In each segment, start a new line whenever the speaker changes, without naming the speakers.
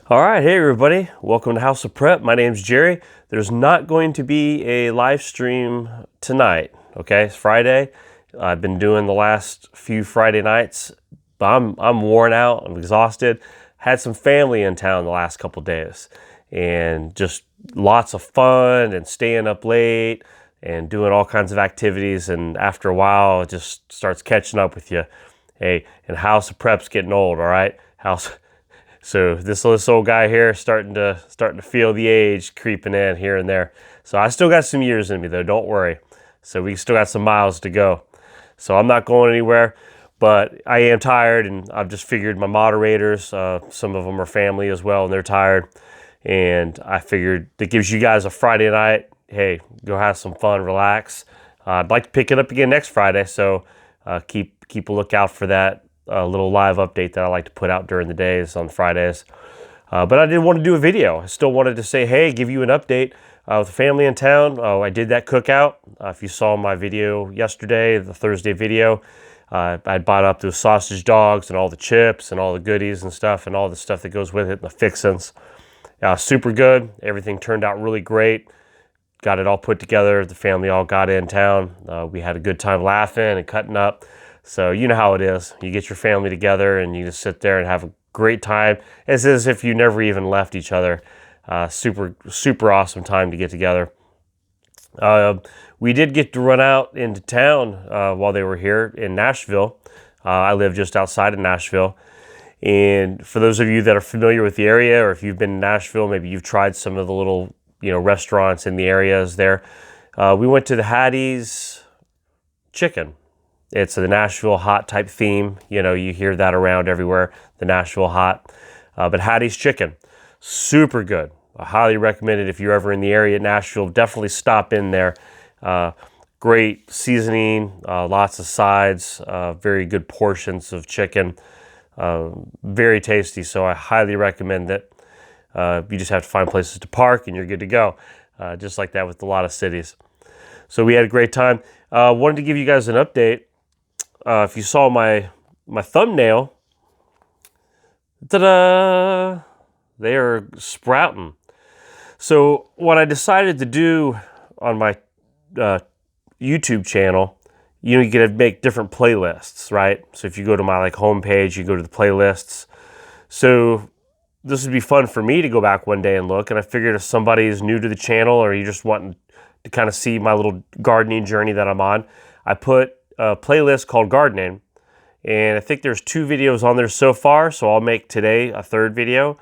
All right, hey everybody, welcome to House of Prep. My name's Jerry. There's not going to be a live stream tonight, okay? It's Friday. I've been doing the last few Friday nights, but I'm worn out, I'm exhausted. Had some family in town the last couple days and just lots of fun and staying up late and doing all kinds of activities, and after a while it just starts catching up with you. Hey, and House of Prep's getting old, all right? So this old guy here starting to feel the age creeping in here and there. So I still got some years in me though, don't worry. So we still got some miles to go. So I'm not going anywhere, but I am tired, and I've just figured my moderators, some of them are family as well, and they're tired. And I figured that gives you guys a Friday night. Hey, go have some fun, relax. I'd like to pick it up again next Friday, so keep a lookout for that little live update that I like to put out during the days on Fridays. But I didn't want to do a video. I still wanted to say, hey, give you an update with the family in town. I did that cookout. If you saw my video yesterday, the Thursday video, I bought up those sausage dogs and all the chips and all the goodies and stuff and all the stuff that goes with it and the fixins. Super good. Everything turned out really great. Got it all put together. The family all got in town. We had a good time laughing and cutting up. So you know how it is. You get your family together and you just sit there and have a great time. It's as if you never even left each other. Super awesome time to get together. We did get to run out into town while they were here in Nashville. I live just outside of Nashville. And for those of you that are familiar with the area, or if you've been in Nashville, maybe you've tried some of the little restaurants in the areas there. We went to the Hattie's Chicken. It's the Nashville hot type theme. You hear that around everywhere, the Nashville hot. But Hattie's Chicken, super good. I highly recommend it if you're ever in the area at Nashville. Definitely stop in there. Great seasoning, lots of sides, very good portions of chicken. Very tasty, so I highly recommend that. You just have to find places to park and you're good to go. Just like that with a lot of cities. So we had a great time. Wanted to give you guys an update. If you saw my thumbnail, ta-da! They are sprouting. So what I decided to do on my YouTube channel, you get to make different playlists, right? So if you go to my homepage, you go to the playlists. So this would be fun for me to go back one day and look. And I figured if somebody is new to the channel, or you just want to kind of see my little gardening journey that I'm on, I put a playlist called Gardening, and I think there's 2 videos on there so far, so I'll make today a 3rd video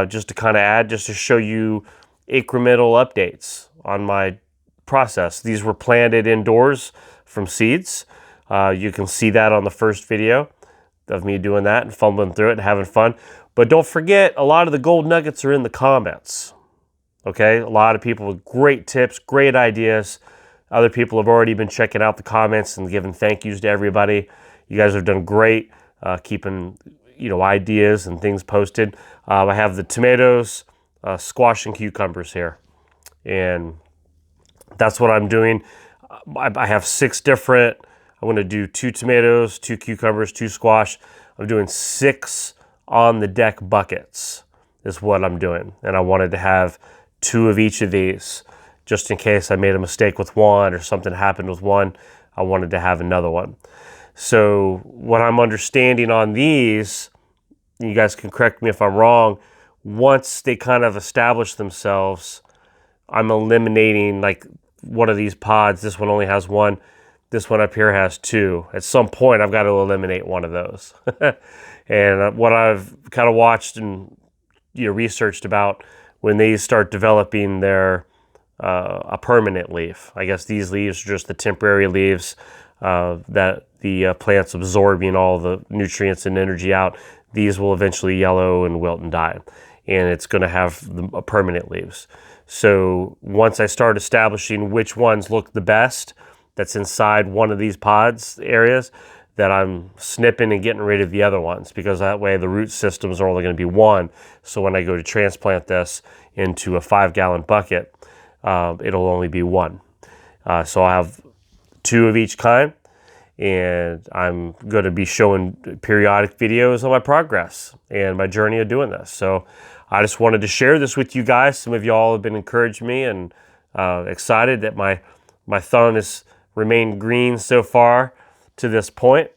just to kind of add, just to show you incremental updates on my process. These were planted indoors from seeds. You can see that on the first video of me doing that and fumbling through it and having fun. But don't forget, a lot of the gold nuggets are in the comments. Okay, a lot of people with great tips, great ideas. Other people have already been checking out the comments and giving thank yous to everybody. You guys have done great keeping ideas and things posted. I have the tomatoes, squash, and cucumbers here, and that's what I'm doing. I have 6 different. I'm going to do 2 tomatoes, 2 cucumbers, 2 squash. I'm doing 6 on the deck buckets is what I'm doing, and I wanted to have 2 of each of these. Just in case I made a mistake with one or something happened with one, I wanted to have another one. So what I'm understanding on these, you guys can correct me if I'm wrong, once they kind of establish themselves, I'm eliminating one of these pods. This one only has 1. This one up here has 2. At some point, I've got to eliminate one of those. And what I've kind of watched and researched about, when they start developing their a permanent leaf. I guess these leaves are just the temporary leaves that the plant's absorbing all the nutrients and energy out. These will eventually yellow and wilt and die, and it's going to have the permanent leaves. So once I start establishing which ones look the best, that's inside one of these pods areas, that I'm snipping and getting rid of the other ones, because that way the root systems are only going to be 1. So when I go to transplant this into a 5-gallon bucket, it'll only be 1. So I'll have 2 of each kind, and I'm going to be showing periodic videos on my progress and my journey of doing this. So I just wanted to share this with you guys. Some of y'all have been encouraging me and excited that my thumb has remained green so far to this point.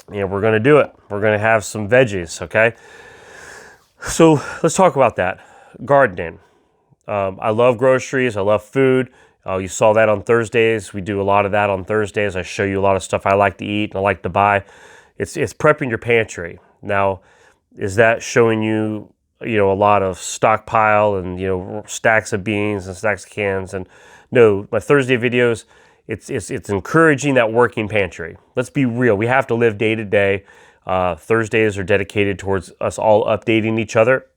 And we're going to do it. We're going to have some veggies, okay? So let's talk about that. Gardening. I love groceries. I love food. You saw that on Thursdays. We do a lot of that on Thursdays. I show you a lot of stuff I like to eat and I like to buy. It's prepping your pantry. Now, is that showing you, a lot of stockpile and, stacks of beans and stacks of cans? And no, my Thursday videos, it's encouraging that working pantry. Let's be real. We have to live day to day. Thursdays are dedicated towards us all updating each other,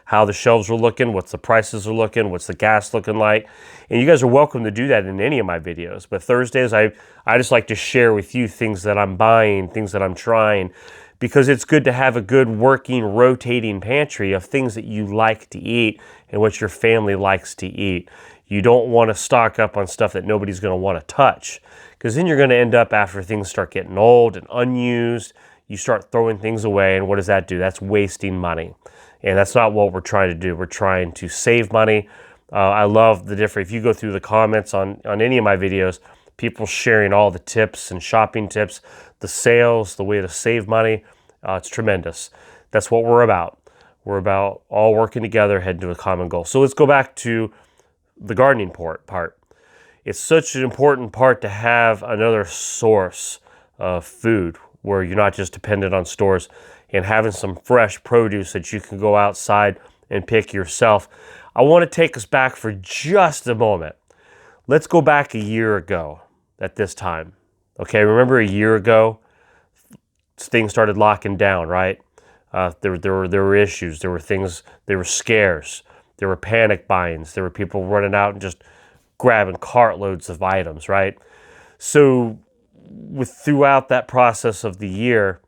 how the shelves are looking, what's the prices are looking, what's the gas looking like. And you guys are welcome to do that in any of my videos. But Thursdays, I just like to share with you things that I'm buying, things that I'm trying, because it's good to have a good working, rotating pantry of things that you like to eat and what your family likes to eat. You don't want to stock up on stuff that nobody's going to want to touch, because then you're going to end up, after things start getting old and unused, you start throwing things away. And what does that do? That's wasting money. And that's not what we're trying to do. We're trying to save money. I love the different, if you go through the comments on any of my videos, people sharing all the tips and shopping tips, the sales, the way to save money. It's tremendous. That's what we're about. We're about all working together, heading to a common goal. So let's go back to the gardening part. It's such an important part to have another source of food where you're not just dependent on stores, and having some fresh produce that you can go outside and pick yourself. I want to take us back for just a moment. Let's go back a year ago at this time. Okay, remember a year ago, things started locking down, right? There were issues. There were things, there were scares. There were panic buyings. There were people running out and just grabbing cartloads of items, right? So throughout that process of the year,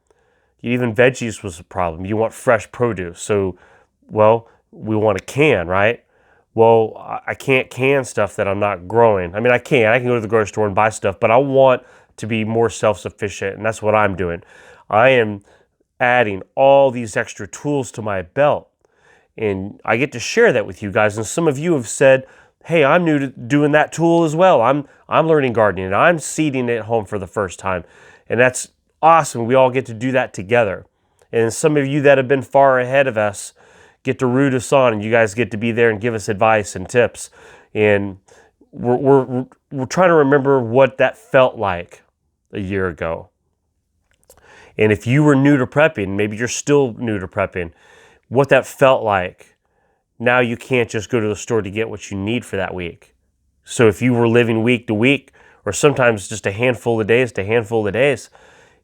even veggies was a problem. You want fresh produce. So, we want a can, right? Well, I can't can stuff that I'm not growing. I mean, I can go to the grocery store and buy stuff, but I want to be more self-sufficient, and that's what I'm doing. I am adding all these extra tools to my belt, and I get to share that with you guys. And some of you have said, hey, I'm new to doing that tool as well. I'm learning gardening, and I'm seeding at home for the first time. And that's awesome. We all get to do that together. And some of you that have been far ahead of us get to root us on, and you guys get to be there and give us advice and tips. And we're trying to remember what that felt like a year ago. And if you were new to prepping, maybe you're still new to prepping, what that felt like. Now you can't just go to the store to get what you need for that week. So if you were living week to week, or sometimes just a handful of days to handful of days,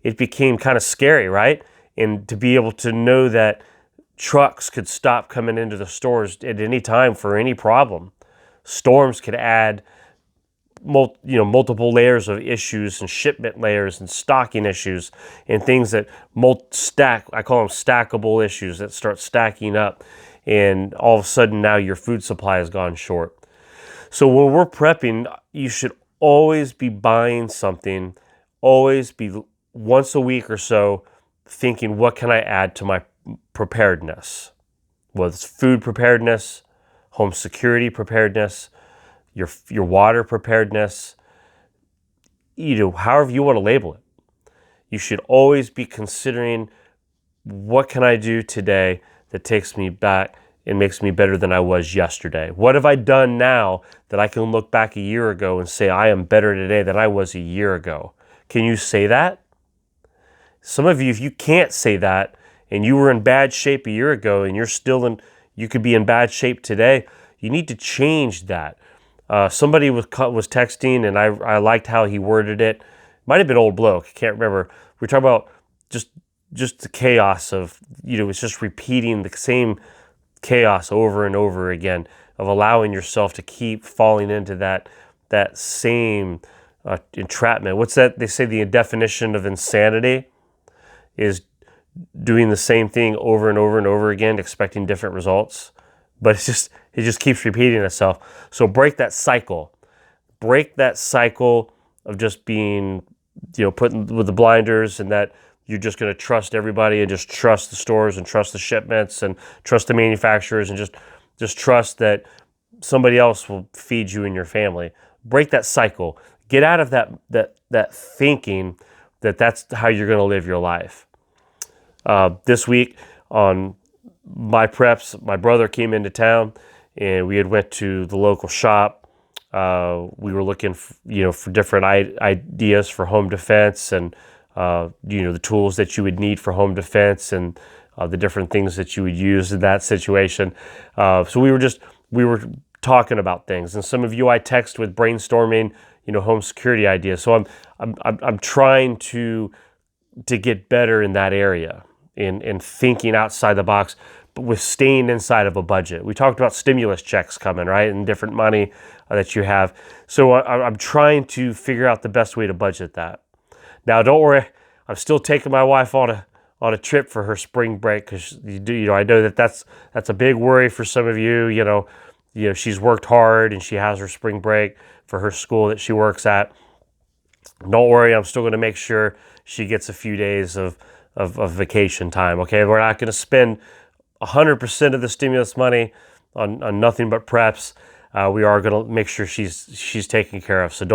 it became kind of scary, right? And to be able to know that trucks could stop coming into the stores at any time for any problem. Storms could add multiple layers of issues and shipment layers and stocking issues and things that I call them stackable issues that start stacking up. And all of a sudden now your food supply has gone short. So when we're prepping, you should always be buying something, always be once a week or so thinking, what can I add to my preparedness? Whether it's food preparedness, home security preparedness, your water preparedness, however you want to label it. You should always be considering, what can I do today that takes me back and makes me better than I was yesterday? What have I done now that I can look back a year ago and say I am better today than I was a year ago? Can you say that? Some of you, if you can't say that, and you were in bad shape a year ago and you could be in bad shape today, you need to change that. Somebody was texting, and I liked how he worded it. Might have been Old Bloke, I can't remember. We're talking about just the chaos of, it's just repeating the same chaos over and over again, of allowing yourself to keep falling into that same entrapment. What's that? They say the definition of insanity is doing the same thing over and over and over again, expecting different results. But it just keeps repeating itself. So break that cycle. Break that cycle of just being putting with the blinders, and that you're just going to trust everybody and just trust the stores and trust the shipments and trust the manufacturers and just trust that somebody else will feed you and your family. Break that cycle. Get out of that thinking that that's how you're going to live your life. This week on my preps, my brother came into town, and we had went to the local shop. We were looking for different ideas for home defense, and the tools that you would need for home defense, and the different things that you would use in that situation. So we were talking about things, and some of you I text with brainstorming, home security ideas. So I'm trying to get better in that area, in thinking outside the box, but with staying inside of a budget. We talked about stimulus checks coming, right, and different money that you have. So I'm trying to figure out the best way to budget that. Now, don't worry, I'm still taking my wife on a trip for her spring break, because I know that's a big worry for some of you. She's worked hard and she has her spring break for her school that she works at. Don't worry, I'm still going to make sure she gets a few days of vacation time. Okay, we're not going to spend 100% of the stimulus money on nothing but preps. We are going to make sure she's taken care of. So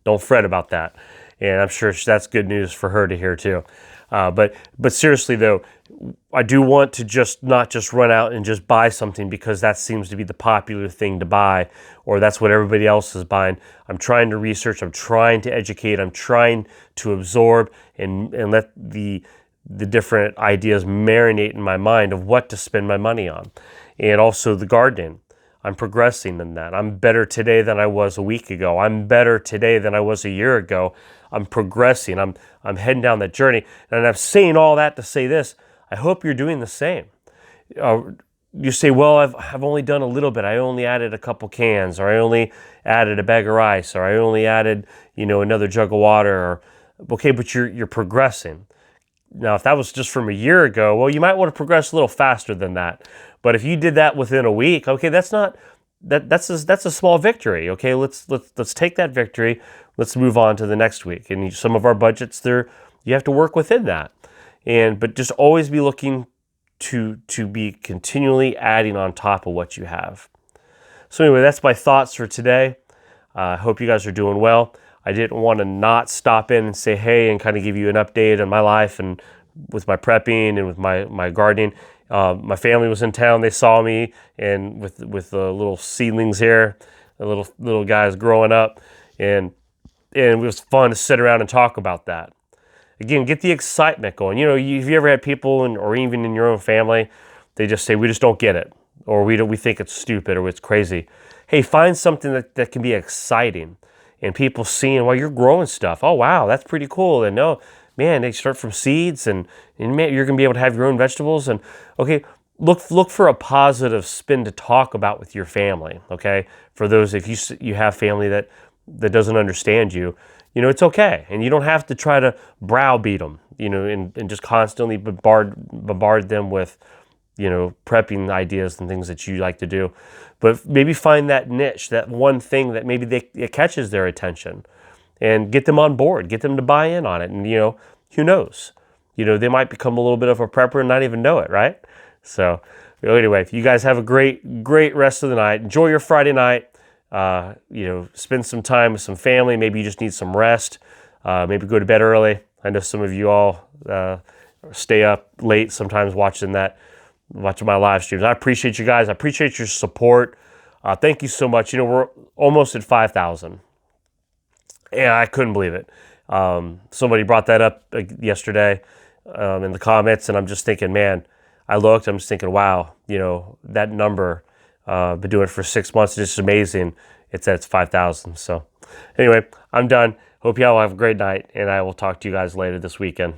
don't fret about that. And I'm sure that's good news for her to hear too. But seriously though, I do want to not just run out and just buy something because that seems to be the popular thing to buy, or that's what everybody else is buying. I'm trying to research, I'm trying to educate, I'm trying to absorb and let the different ideas marinate in my mind of what to spend my money on. And also the gardening. I'm progressing in that. I'm better today than I was a week ago. I'm better today than I was a year ago. I'm progressing. I'm heading down that journey. And I'm saying all that to say this. I hope you're doing the same. You say, well, I've only done a little bit. I only added a couple cans, or I only added a bag of rice, or I only added, another jug of water. Okay, but you're progressing. Now, if that was just from a year ago, well, you might want to progress a little faster than that. But if you did that within a week, okay, that's a small victory. Okay, let's take that victory. Let's move on to the next week. And some of our budgets there, you have to work within that. But just always be looking to be continually adding on top of what you have. So anyway, that's my thoughts for today. I hope you guys are doing well. I didn't want to not stop in and say hey and kind of give you an update on my life and with my prepping and with my gardening. My family was in town. They saw me and with the little seedlings here, the little guys growing up, and it was fun to sit around and talk about that. Again, get the excitement going. Have you ever had people or even in your own family, they just say, we just don't get it, or we think it's stupid or it's crazy. Hey, find something that can be exciting. And people seeing, well, you're growing stuff. Oh, wow, that's pretty cool. And no, man, they start from seeds, and man, you're going to be able to have your own vegetables. And okay, look for a positive spin to talk about with your family. Okay, for those, if you have family that doesn't understand you, it's okay, and you don't have to try to browbeat them, and just constantly bombard them with, prepping ideas and things that you like to do. But maybe find that niche, that one thing that maybe it catches their attention, and get them on board, get them to buy in on it. And, who knows? They might become a little bit of a prepper and not even know it, right? So anyway, you guys have a great, great rest of the night. Enjoy your Friday night. Spend some time with some family. Maybe you just need some rest. Maybe go to bed early. I know some of you all stay up late sometimes watching my live streams. I appreciate you guys. I appreciate your support. Thank you so much. We're almost at 5,000. Yeah, I couldn't believe it. Somebody brought that up yesterday in the comments, and I'm just thinking, man, I'm just thinking, wow, that number, been doing it for 6 months. It's just amazing. It's 5,000. So anyway, I'm done. Hope you all have a great night, and I will talk to you guys later this weekend.